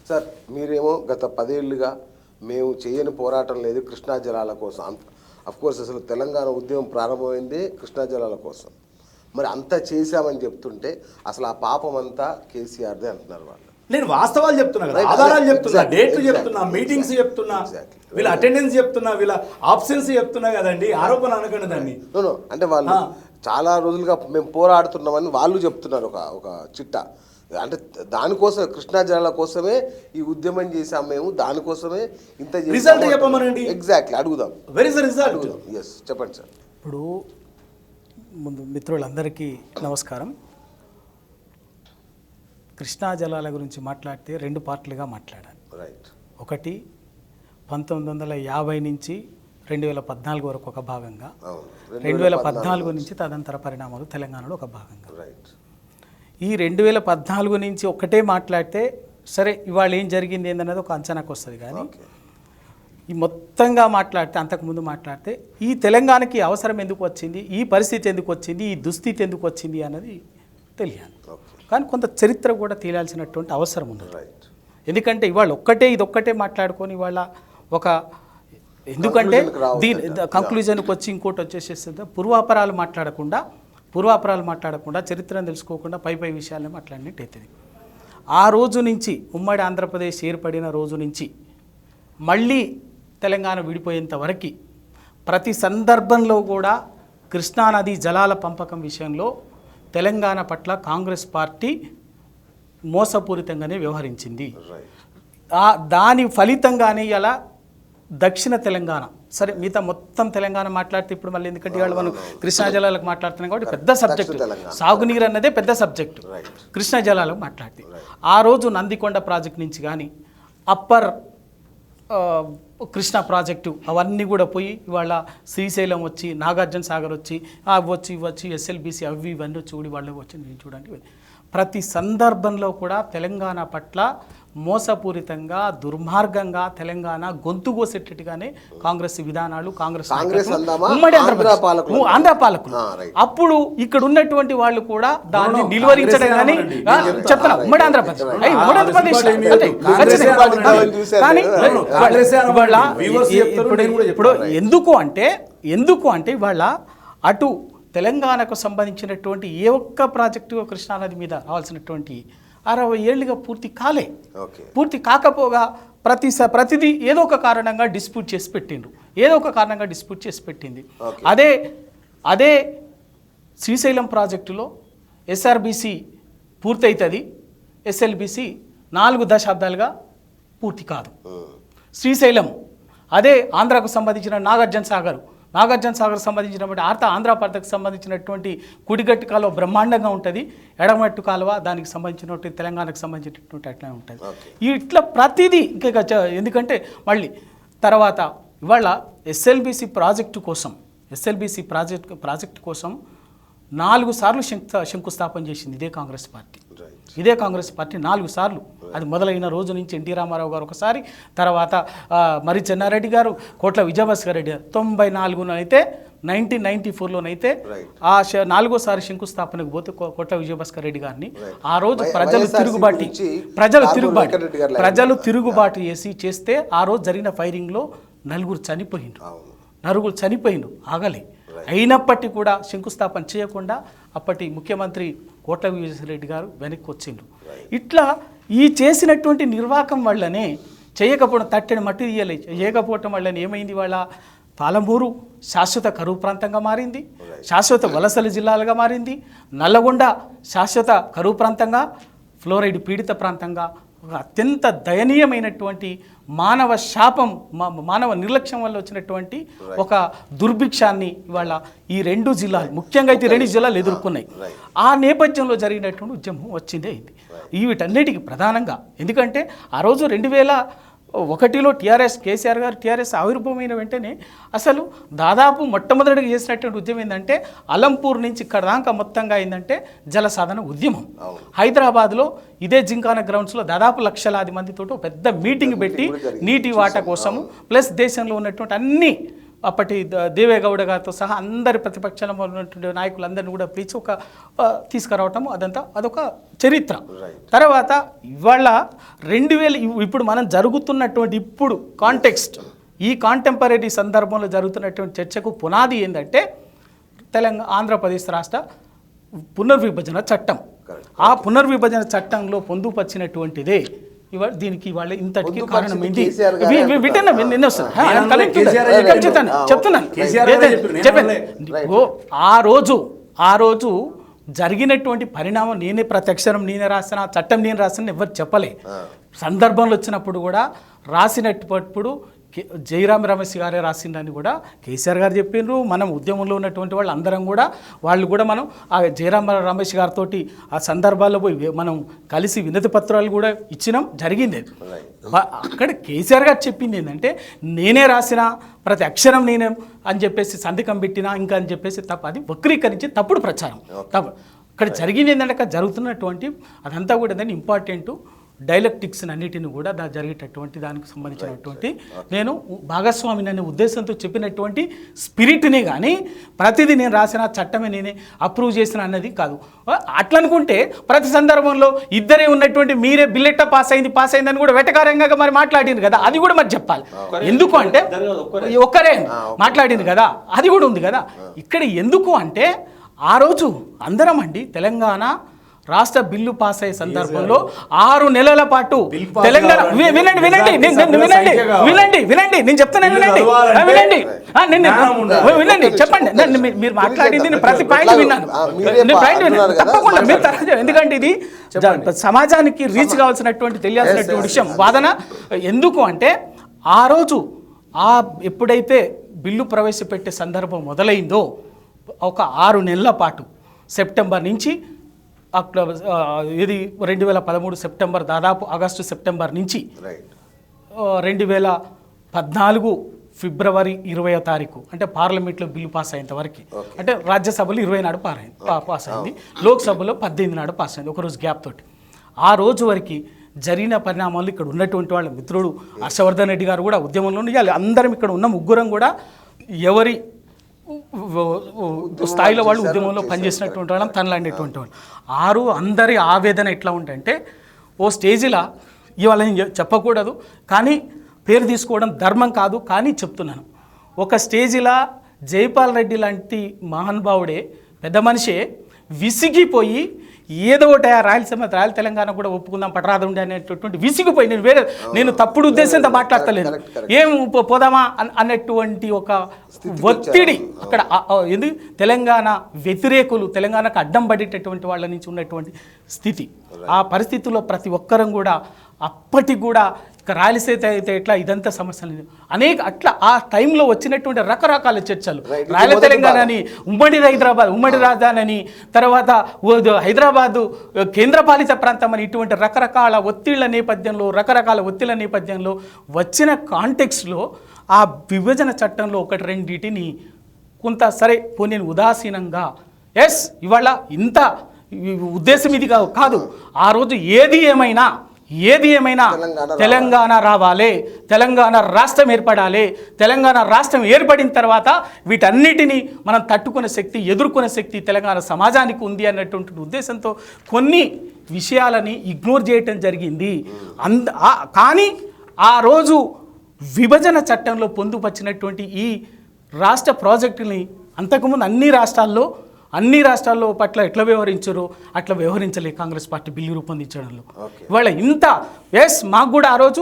Sir మీరేమో గత 10 ఏళ్ళుగా మేము చేయని పోరాటం లేదు కృష్ణా జలాల కోసం. అఫ్కోర్స్ అసలు తెలంగాణ ఉద్యమం ప్రారంభమైంది కృష్ణా జలాల కోసం. మరి అంతా చేశామని చెప్తుంటే అసలు ఆ పాపం అంతా కేసీఆర్దే అంటున్నారు వాళ్ళు. నేను వాస్తవాలు చెప్తున్నా కదా, ఆధారాలు చెప్తున్నా, డేట్లు చెప్తున్నా, మీటింగ్స్ చెప్తున్నా, వీళ్ళ అటెండెన్స్ చెప్తున్నా, వీళ్ళ ఆబ్సెన్స్ చెప్తున్నా కదండి. ఆరోపణ అనకండి దాన్ని. అంటే వాళ్ళు చాలా రోజులుగా మేము పోరాడుతున్నామని వాళ్ళు చెప్తున్నారు ఒక చిట్టా. అంటే దానికోసం కృష్ణా జలాల కోసమే ఈ ఉద్యమం చేసాం మేము, దానికోసమే ఇంత రిజల్ట్ చెప్పమనండి. ఎగ్జాక్ట్లీ అడుగుదాం. Where is the result? Yes చెప్పండి సార్. ఇప్పుడు ముందు మిత్రులందరికీ నమస్కారం. కృష్ణా జలాల గురించి మాట్లాడితే 2 పార్ట్లుగా మాట్లాడాలి. రైట్. ఒకటి 1950 నుంచి 2014 వరకు ఒక భాగంగా, 2014 నుంచి తదంతర పరిణామాలు తెలంగాణలో ఒక భాగంగా. రైట్. ఈ 2014 నుంచి ఒక్కటే మాట్లాడితే సరే ఇవాళ ఏం జరిగింది ఏందన్నది ఒక అంచనాకు వస్తుంది. కానీ ఈ మొత్తంగా మాట్లాడితే, అంతకుముందు మాట్లాడితే ఈ తెలంగాణకి అవసరం ఎందుకు వచ్చింది, ఈ పరిస్థితి ఎందుకు వచ్చింది, ఈ దుస్థితి ఎందుకు వచ్చింది అన్నది తెలియాలి. కానీ కొంత చరిత్ర కూడా తెలియాల్సినటువంటి అవసరం ఉంది. ఎందుకంటే ఇవాళ ఇదొక్కటే మాట్లాడుకొని ఇవాళ ఒక ఎందుకంటే దీని కంక్లూజన్కి వచ్చి ఇంకోటి వచ్చేసేస్తుంది. పూర్వాపరాలు మాట్లాడకుండా చరిత్రను తెలుసుకోకుండా పై విషయాలను మాట్లాడినట్టు అవుతుంది. ఆ రోజు నుంచి ఉమ్మడి ఆంధ్రప్రదేశ్ ఏర్పడిన రోజు నుంచి మళ్ళీ తెలంగాణ విడిపోయేంత వరకు ప్రతి సందర్భంలో కూడా కృష్ణానది జలాల పంపకం విషయంలో తెలంగాణ పట్ల కాంగ్రెస్ పార్టీ మోసపూరితంగానే వ్యవహరించింది. దాని ఫలితంగానే ఇలా దక్షిణ తెలంగాణ, సరే మిగతా మొత్తం తెలంగాణ మాట్లాడితే ఇప్పుడు మళ్ళీ ఎందుకంటే ఇవాళ మనం కృష్ణా జలాలకు మాట్లాడుతున్నాం కాబట్టి పెద్ద సబ్జెక్టు, సాగునీరు అన్నదే పెద్ద సబ్జెక్టు. కృష్ణా జలాలకు మాట్లాడితే ఆ రోజు నందికొండ ప్రాజెక్ట్ నుంచి కానీ అప్పర్ కృష్ణా ప్రాజెక్టు అవన్నీ కూడా పోయి ఇవాళ శ్రీశైలం వచ్చి, నాగార్జున సాగర్ వచ్చి, వచ్చి ఎస్ఎల్బీసీ అవి ఇవన్నీ వచ్చి కూడా వాళ్ళు వచ్చి నేను చూడండి. ప్రతి సందర్భంలో కూడా తెలంగాణ పట్ల మోసపూరితంగా దుర్మార్గంగా తెలంగాణ గొంతు కోసేటట్టుగానే కాంగ్రెస్ విధానాలు, కాంగ్రెస్ ఉమ్మడి ఆంధ్ర పాలకులు అప్పుడు ఇక్కడ ఉన్నటువంటి వాళ్ళు కూడా దాన్ని నిలువరించడం కానీ చెప్తున్నా. ఉమ్మడి ఆంధ్రప్రదేశ్ ఇప్పుడు ఎందుకు అంటే ఇవాళ అటు తెలంగాణకు సంబంధించినటువంటి ఏ ఒక్క ప్రాజెక్టు కృష్ణానది మీద రావాల్సినటువంటి 60 ఏళ్ళుగా పూర్తి కాకపోగా ప్రతిదీ ఏదో ఒక కారణంగా డిస్ప్యూట్ చేసి పెట్టింది. అదే శ్రీశైలం ప్రాజెక్టులో ఎస్ఆర్బీసీ పూర్తవుతుంది, ఎస్ఎల్బీసీ 4 దశాబ్దాలుగా పూర్తి కాదు. శ్రీశైలం అదే ఆంధ్రాకు సంబంధించిన నాగార్జున సాగర్ సంబంధించినటువంటి ఆంధ్ర ప్రాంతానికి సంబంధించినటువంటి కుడిగట్టు కాలువ బ్రహ్మాండంగా ఉంటుంది, ఎడమట్టు కాలువ దానికి సంబంధించినటువంటి తెలంగాణకు సంబంధించినటువంటి అట్లా ఉంటుంది. ఇట్లా ప్రతిదీ ఇంకా ఎందుకంటే మళ్ళీ తర్వాత ఇవాళ ఎస్ఎల్బీసీ ప్రాజెక్టు కోసం 4 సార్లు శంకుస్థాపన చేసింది ఇదే కాంగ్రెస్ పార్టీ 4 సార్లు. అది మొదలైన రోజు నుంచి ఎన్టీ రామారావు గారు ఒకసారి, తర్వాత మరి చెన్నారెడ్డి గారు, కోట్ల విజయభాస్కర్ రెడ్డి గారు 94లోనైతే 1994లోనైతే ఆ 4వ శంకుస్థాపనకు పోతే కోట్ల విజయభాస్కర్ రెడ్డి గారిని ఆ రోజు ప్రజలు తిరుగుబాటు చేస్తే ఆ రోజు జరిగిన ఫైరింగ్లో 4 చనిపోయిండ్రు ఆగలే. అయినప్పటికీ కూడా శంకుస్థాపన చేయకుండా అప్పటి ముఖ్యమంత్రి కోట్ల విజయభాస్కర్ గారు వెనక్కి వచ్చిండ్రు. ఇట్లా ఈ చేసినటువంటి నిర్వాహకం వల్లనే చేయకపోవడం, తట్టెని మట్టి చేయకపోవటం వల్లనే ఏమైంది, వాళ్ళ పాలమూరు శాశ్వత కరువు ప్రాంతంగా మారింది, శాశ్వత వలసల జిల్లాలుగా మారింది, నల్లగొండ శాశ్వత కరువు ప్రాంతంగా, ఫ్లోరైడ్ పీడిత ప్రాంతంగా, ఒక అత్యంత దయనీయమైనటువంటి మానవ శాపం, మానవ నిర్లక్ష్యం వల్ల వచ్చినటువంటి ఒక దుర్భిక్షాన్ని ఇవాళ ఈ 2 జిల్లాలు, ముఖ్యంగా అయితే 2 జిల్లాలు ఎదుర్కొన్నాయి. ఆ నేపథ్యంలో జరిగినటువంటి ఉద్యమం అయింది. వీటన్నిటికీ ప్రధానంగా ఎందుకంటే ఆ రోజు 2001లో కేసీఆర్ గారు ఆవిర్భావమైన వెంటనే అసలు దాదాపు మొట్టమొదటిగా చేసినటువంటి ఉద్యమం ఏంటంటే అలంపూర్ నుంచి ఇక్కడ దాకా మొత్తంగా ఏంటంటే జల సాధన ఉద్యమం. హైదరాబాద్లో ఇదే జింకానా గ్రౌండ్స్లో దాదాపు లక్షలాది మందితో పెద్ద మీటింగ్ పెట్టి నీటి వాటా కోసము ప్లస్ దేశంలో ఉన్నటువంటి అన్ని అప్పటి దేవేగౌడ గారితో సహా అందరి ప్రతిపక్షంలో ఉన్నటువంటి నాయకులందరినీ కూడా పిలిచి ఒక తీసుకురావటము అదొక చరిత్ర. తర్వాత ఇవాళ 2000 ఇప్పుడు మనం జరుగుతున్నటువంటి ఇప్పుడు కాంటెక్స్ట్, ఈ కాంటెంపరీ సందర్భంలో జరుగుతున్నటువంటి చర్చకు పునాది ఏంటంటే ఆంధ్రప్రదేశ్ రాష్ట్ర పునర్విభజన చట్టం. ఆ పునర్విభజన చట్టంలో పొందుపరిచినటువంటిదే దీనికి వాళ్ళ ఇంతటికి కారణం ఏంటి? ఆ రోజు జరిగినటువంటి పరిణామం నేనే ప్రత్యక్షరం నేనే రాసిన, చట్టం నేను రాసిన ఎవరు చెప్పలే. సందర్భంలో వచ్చినప్పుడు కూడా రాసినప్పుడు జయరాం రమేష్ గారే రాసిందని కూడా కేసీఆర్ గారు చెప్పిండ్రు. మనం ఉద్యమంలో ఉన్నటువంటి వాళ్ళు అందరం కూడా మనం ఆ జయరాం రమేష్ గారితో ఆ సందర్భాల్లో పోయి మనం కలిసి వినతి పత్రాలు కూడా ఇచ్చినాం, జరిగింది. అక్కడ కేసీఆర్ గారు చెప్పింది ఏంటంటే నేనే రాసిన ప్రతి అక్షరం నేనే అని చెప్పేసి సంతకం పెట్టినా ఇంకా అని చెప్పేసి అది వక్రీకరించి తప్పుడు ప్రచారం. ఇక్కడ జరిగింది ఏంటంటే అక్కడ జరుగుతున్నటువంటి అదంతా కూడా ఏంటంటే ఇంపార్టెంట్ డైలెక్టిక్స్ అన్నిటిని కూడా జరిగేటటువంటి దానికి సంబంధించినటువంటి నేను భాగస్వామిని అనే ఉద్దేశంతో చెప్పినటువంటి స్పిరిట్ని కానీ ప్రతిదీ నేను రాసిన చట్టమే నేనే అప్రూవ్ చేసిన అన్నది కాదు. అట్లా అనుకుంటే ప్రతి సందర్భంలో ఇద్దరే ఉన్నటువంటి మీరే బిల్లెట్ట పాస్ అయిందని కూడా వెటకారంగా మరి మాట్లాడింది కదా, అది కూడా మరి చెప్పాలి. ఎందుకు అంటే ఒక్కరే మాట్లాడింది కదా, అది కూడా ఉంది కదా. ఇక్కడ ఎందుకు అంటే ఆ రోజు అందరం అండి తెలంగాణ రాష్ట్ర బిల్లు పాస్ అయ్యే సందర్భంలో 6 నెలల పాటు తెలంగాణ వినండి నేను చెప్తాను, వినండి చెప్పండి. మీరు మాట్లాడింది ప్రతి పాయింట్ విన్నాను, తప్పకుండా మీరు తర్వాత, ఎందుకంటే ఇది సమాజానికి రీచ్ కావాల్సినటువంటి తెలియాల్సినటువంటి విషయం వాదన. ఎందుకు అంటే ఆ రోజు ఎప్పుడైతే బిల్లు ప్రవేశపెట్టే సందర్భం మొదలైందో ఒక 6 నెలల పాటు సెప్టెంబర్ నుంచి ఇది 2013 సెప్టెంబర్ దాదాపు ఆగస్టు సెప్టెంబర్ నుంచి 2014 ఫిబ్రవరి 20వ తారీఖు అంటే పార్లమెంట్లో బిల్లు పాస్ అయ్యేంత వరకు, అంటే రాజ్యసభలో 20 నాడు పాస్ అయింది, లోక్సభలో 18 నాడు పాస్ అయింది, ఒకరోజు గ్యాప్ తోటి. ఆ రోజు వరకు జరిగిన పరిణామాలు ఇక్కడ ఉన్నటువంటి వాళ్ళ మిత్రుడు హర్షవర్ధన్ రెడ్డి గారు కూడా ఉద్యమంలో అందరం ఇక్కడ ఉన్న ముగ్గురం కూడా ఎవరి స్థాయిలో వాళ్ళు ఉద్యమంలో పనిచేసినటువంటి వాళ్ళం, తనలాంటిటువంటి వాళ్ళు. అందరి ఆవేదన ఎట్లా ఉంటుందంటే ఓ స్టేజిలా ఇవాళ నేను చెప్పకూడదు కానీ పేరు తీసుకోవడం ధర్మం కాదు కానీ చెప్తున్నాను. ఒక స్టేజిలా జైపాల్ రెడ్డి లాంటి మహానుభావుడే పెద్ద మనిషే విసిగిపోయి ఏదో ఒకటి రాయలసీమ తెలంగాణ కూడా ఒప్పుకుందాం పట్టరాదు ఉండే అనేటటువంటి విసిగిపోయి నేను తప్పుడు ఉద్దేశంతో మాట్లాడతలేను, ఏం పోదామా అన్నటువంటి ఒక ఒత్తిడి అక్కడ ఎందుకు తెలంగాణ వ్యతిరేకులు తెలంగాణకు అడ్డం పడేటటువంటి వాళ్ళ నుంచి ఉన్నటువంటి స్థితి. ఆ పరిస్థితుల్లో ప్రతి ఒక్కరం కూడా అప్పటికి కూడా ఇక రాయలసీమ అయితే ఎట్లా ఇదంతా సమస్యలు అనేక అట్లా ఆ టైంలో వచ్చినటువంటి రకరకాల చర్చలు, రాయల తెలంగాణని ఉమ్మడి రాజధాని తర్వాత హైదరాబాదు కేంద్రపాలిత ప్రాంతం అని ఇటువంటి రకరకాల ఒత్తిళ్ల నేపథ్యంలో వచ్చిన కాంటెక్స్లో ఆ విభజన చట్టంలో 1-2 కొంత సరే పోనీ ఉదాసీనంగా ఇవాళ ఇంత ఉద్దేశం ఇది కాదు. ఆ రోజు ఏది ఏమైనా తెలంగాణ రావాలి, తెలంగాణ రాష్ట్రం ఏర్పడాలి, తెలంగాణ రాష్ట్రం ఏర్పడిన తర్వాత వీటన్నిటినీ మనం తట్టుకునే శక్తి ఎదుర్కొనే శక్తి తెలంగాణ సమాజానికి ఉంది అన్నటువంటి ఉద్దేశంతో కొన్ని విషయాలని ఇగ్నోర్ చేయటం జరిగింది. కానీ ఆ రోజు విభజన చట్టంలో పొందుపరిచినటువంటి ఈ రాష్ట్ర ప్రాజెక్టుని అంతకుముందు అన్ని రాష్ట్రాల్లో పట్ల ఎట్లా వ్యవహరించారో అట్లా వ్యవహరించలే కాంగ్రెస్ పార్టీ బిల్లు రూపొందించడంలో. ఇవాళ ఇంత మాకు కూడా ఆ రోజు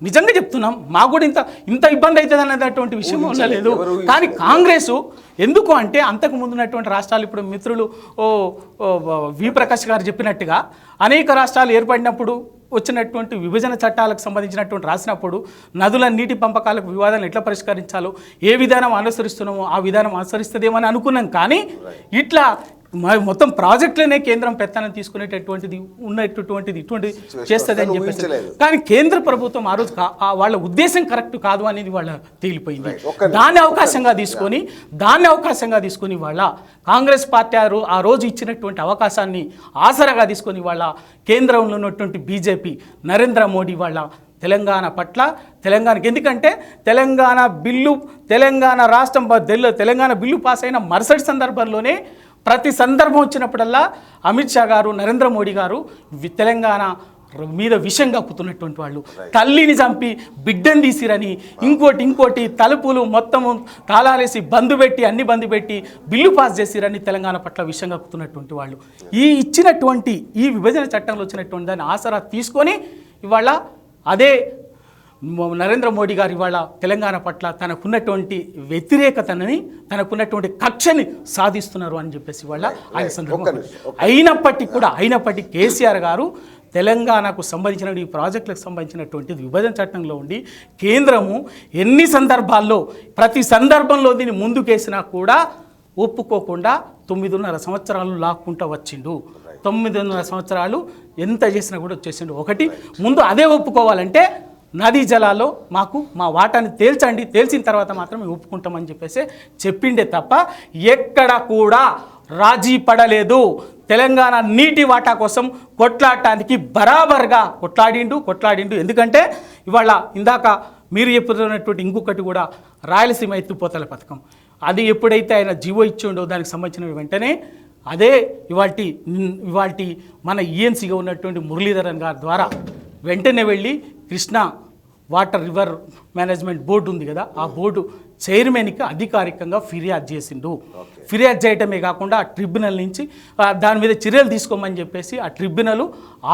నిజంగా చెప్తున్నాం, మాకు కూడా ఇంత ఇబ్బంది అవుతుంది అనేటటువంటి విషయం ఉండలేదు. కానీ కాంగ్రెస్ ఎందుకు అంటే అంతకు ముందు ఉన్నటువంటి రాష్ట్రాలు ఇప్పుడు మిత్రులు వి ప్రకాష్ గారు చెప్పినట్టుగా అనేక రాష్ట్రాలు ఏర్పడినప్పుడు వచ్చినటువంటి విభజన చట్టాలకు సంబంధించినటువంటి రాసినప్పుడు నదుల నీటి పంపకాలకు వివాదాలను ఎట్లా పరిష్కరించాలో ఏ విధానం అనుసరిస్తున్నామో ఆ విధానం అనుసరిస్తుందేమని అనుకున్నాం. కానీ ఇట్లా మొత్తం ప్రాజెక్టులనే కేంద్రం పెత్తనం తీసుకునేటటువంటిది ఇటువంటి చేస్తుంది అని చెప్పేసి. కానీ కేంద్ర ప్రభుత్వం ఆ రోజు వాళ్ళ ఉద్దేశం కరెక్ట్ కాదు అనేది వాళ్ళ తేలిపోయింది. దాన్ని అవకాశంగా తీసుకొని వాళ్ళ కాంగ్రెస్ పార్టీ ఆ రోజు ఇచ్చినటువంటి అవకాశాన్ని ఆసరాగా తీసుకొని వాళ్ళ కేంద్రంలో ఉన్నటువంటి బీజేపీ నరేంద్ర మోడీ వాళ్ళ తెలంగాణ పట్ల, తెలంగాణకి. ఎందుకంటే తెలంగాణ రాష్ట్రం తెలంగాణ బిల్లు పాస్ అయిన మరుసటి సందర్భంలోనే ప్రతి సందర్భం వచ్చినప్పుడల్లా అమిత్ షా గారు, నరేంద్ర మోడీ గారు తెలంగాణ మీద విషం కప్పుతున్నటువంటి వాళ్ళు, తల్లిని చంపి బిడ్డను తీసిరని, ఇంకోటి తలుపులు మొత్తము తాళాలేసి అన్ని బంద్ పెట్టి బిల్లు పాస్ చేసిరని తెలంగాణ పట్ల విషం కప్పుతున్నటువంటి వాళ్ళు. ఇచ్చినటువంటి ఈ విభజన చట్టంలో వచ్చినటువంటి దాన్ని ఆసరా తీసుకొని ఇవాళ అదే నరేంద్ర మోడీ గారు ఇవాళ తెలంగాణ పట్ల తనకున్నటువంటి వ్యతిరేకతని, తనకున్నటువంటి కక్షని సాధిస్తున్నారు అని చెప్పేసి ఇవాళ ఆయన సందర్భం. అయినప్పటికీ కేసీఆర్ గారు తెలంగాణకు సంబంధించిన ఈ ప్రాజెక్టులకు సంబంధించినటువంటి విభజన చట్టంలో ఉండి కేంద్రము ఎన్ని సందర్భాల్లో ప్రతి సందర్భంలో దీన్ని ముందుకేసినా కూడా ఒప్పుకోకుండా 9.5 సంవత్సరాలు లాక్కుంటూ వచ్చిండు. 9.5 సంవత్సరాలు ఎంత చేసినా కూడా వచ్చేసిండు. ఒకటి ముందు అదే ఒప్పుకోవాలంటే నదీ జలాల్లో మాకు మా వాటాని తేల్చండి, తేల్చిన తర్వాత మాత్రం మేము ఒప్పుకుంటామని చెప్పేసి చెప్పిండే తప్ప ఎక్కడ కూడా రాజీ పడలేదు. తెలంగాణ నీటి వాటా కోసం కొట్లాడటానికి బరాబర్గా కొట్లాడిండు. ఎందుకంటే ఇవాళ ఇందాక మీరు చెప్పుతున్నటువంటి ఇంకొకటి కూడా రాయలసీమ ఎత్తిపోతల పథకం, అది ఎప్పుడైతే ఆయన జీవో ఇచ్చిండో దానికి సంబంధించిన వెంటనే అదే ఇవాల్టి మన ఈఎన్సీగా ఉన్నటువంటి మురళీధరన్ గారి ద్వారా వెంటనే వెళ్ళి Krishna water river management board ఉంది కదా, ఆ బోర్డు చైర్మన్కి అధికారికంగా ఫిర్యాదు చేసిండు. ఫిర్యాదు చేయటమే కాకుండా ఆ ట్రిబ్యునల్ నుంచి దాని మీద చర్యలు తీసుకోమని చెప్పేసి ఆ ట్రిబ్యునల్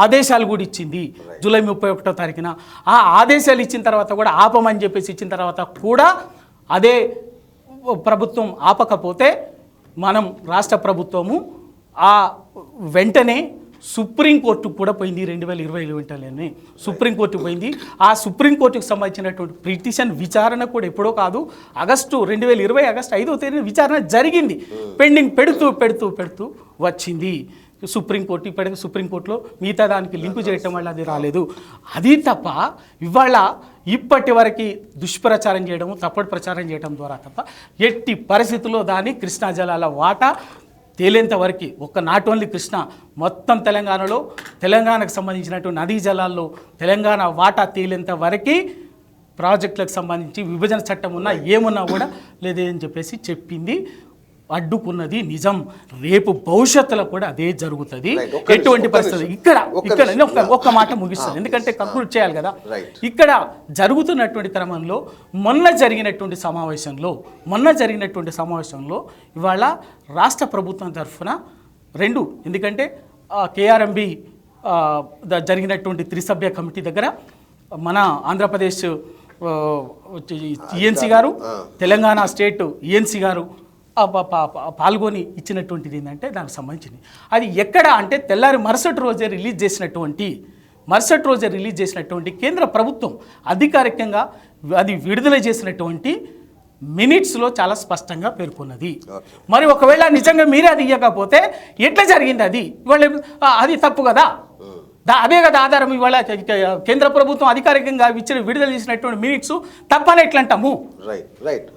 ఆదేశాలు కూడా ఇచ్చింది జూలై 31వ తారీఖున. ఆ ఆదేశాలు ఇచ్చిన తర్వాత కూడా ఆపమని చెప్పేసి ఇచ్చిన తర్వాత కూడా అదే ప్రభుత్వం ఆపకపోతే మనం రాష్ట్ర ప్రభుత్వము ఆ వెంటనే సుప్రీంకోర్టుకు కూడా పోయింది. 2020 వెంటనే సుప్రీంకోర్టుకు పోయింది. ఆ సుప్రీంకోర్టుకు సంబంధించినటువంటి పిటిషన్ విచారణ కూడా ఎప్పుడో కాదు, 2020 ఆగస్టు 5వ తేదీన విచారణ జరిగింది. పెండింగ్ పెడుతూ వచ్చింది సుప్రీంకోర్టు. ఇప్పటికీ సుప్రీంకోర్టులో మిగతా దానికి లింకు చేయటం వల్ల అది రాలేదు. అది తప్ప ఇవాళ ఇప్పటి వరకు దుష్ప్రచారం చేయడము, తప్పుడు ప్రచారం చేయడం ద్వారా తప్ప ఎట్టి పరిస్థితుల్లో దాన్ని కృష్ణా జలాల వాటా తేలేంత వరకు నాట్ ఓన్లీ కృష్ణ, మొత్తం తెలంగాణకు సంబంధించినటువంటి నదీ జలాల్లో తెలంగాణ వాటా తేలేంత వరకు ప్రాజెక్టులకు సంబంధించి విభజన చట్టం ఉన్నా ఏమున్నా కూడా లేదే అని చెప్పేసి చెప్పింది. అడ్డుకున్నది నిజం. రేపు భవిష్యత్తులో కూడా అదే జరుగుతుంది. ఎటువంటి పరిస్థితి ఇక్కడ ఒక్క మాట ముగిస్తుంది, ఎందుకంటే కంక్లూడ్ చేయాలి కదా. ఇక్కడ జరుగుతున్నటువంటి క్రమంలో మొన్న జరిగినటువంటి సమావేశంలో ఇవాళ రాష్ట్ర ప్రభుత్వం తరఫున ఎందుకంటే కేఆర్ఎంబి జరిగినటువంటి త్రిసభ్య కమిటీ దగ్గర మన ఆంధ్రప్రదేశ్ ఈఎన్సీ గారు, తెలంగాణ స్టేట్ ఈఎన్సీ గారు పాల్గొని ఇచ్చినటువంటిది ఏంటంటే దానికి సంబంధించింది. అది ఎక్కడ అంటే తెల్లారి మరుసటి రోజే రిలీజ్ చేసినటువంటి కేంద్ర ప్రభుత్వం అధికారికంగా అది విడుదల చేసినటువంటి మినిట్స్లో చాలా స్పష్టంగా పేర్కొన్నది. మరి ఒకవేళ నిజంగా మీరే అది ఇవ్వకపోతే ఎట్లా జరిగింది అది తప్పు కదా. అదే కదా ఆధారం. ఇవాళ కేంద్ర ప్రభుత్వం అధికారికంగా విడుదల చేసినటువంటి మినిట్స్ తప్పని ఎట్లా అంటాము. రైట్.